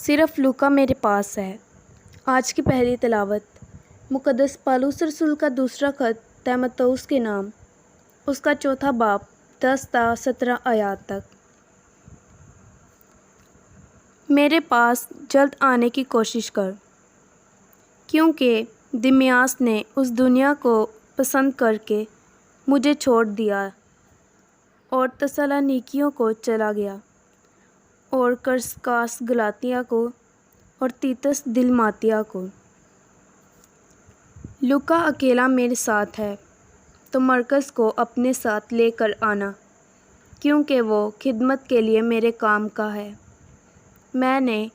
صرف لوکا میرے پاس ہے۔ آج کی پہلی تلاوت مقدس پالوس رسول کا دوسرا خط تیموتھوس کے نام، اس کا چوتھا باب 10 تا 17 آیات تک۔ میرے پاس جلد آنے کی کوشش کر، کیونکہ دمیاس نے اس دنیا کو پسند کر کے مجھے چھوڑ دیا اور تسالونیکیوں کو چلا گیا، اور کرسکاس گلاتیہ کو اور تیتس دلماتیا کو۔ لوکا اکیلا میرے ساتھ ہے، تو مرکز کو اپنے ساتھ لے کر آنا، کیونکہ وہ خدمت کے لیے میرے کام کا ہے۔ میں نے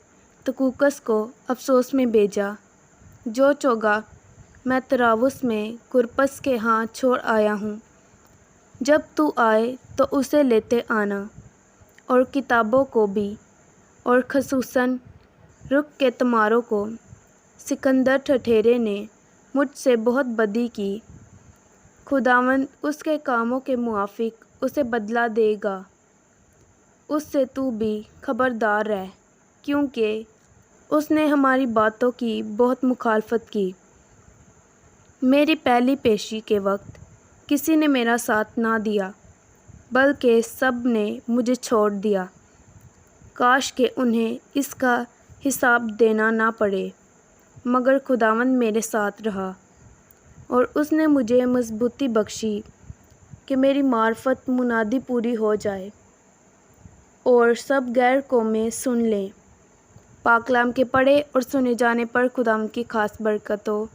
تخوکس کو افسوس میں بھیجا، جو چوگا میں طراوس میں کرپس کے ہاں چھوڑ آیا ہوں۔ جب تو آئے تو اسے لیتے آنا، اور کتابوں کو بھی، اور خصوصاً رک کے تمہاروں کو۔ سکندر ٹھٹھیرے نے مجھ سے بہت بدی کی، خداوند اس کے کاموں کے موافق اسے بدلہ دے گا۔ اس سے تو بھی خبردار رہ، کیونکہ اس نے ہماری باتوں کی بہت مخالفت کی۔ میری پہلی پیشی کے وقت کسی نے میرا ساتھ نہ دیا، بلکہ سب نے مجھے چھوڑ دیا۔ کاش کہ انہیں اس کا حساب دینا نہ پڑے، مگر خداوند میرے ساتھ رہا، اور اس نے مجھے مضبوطی بخشی کہ میری معرفت منادی پوری ہو جائے، اور سب غیر قومیں سن لیں۔ پاک کلام کے پڑھے اور سنے جانے پر خداوند کی خاص برکت ہو۔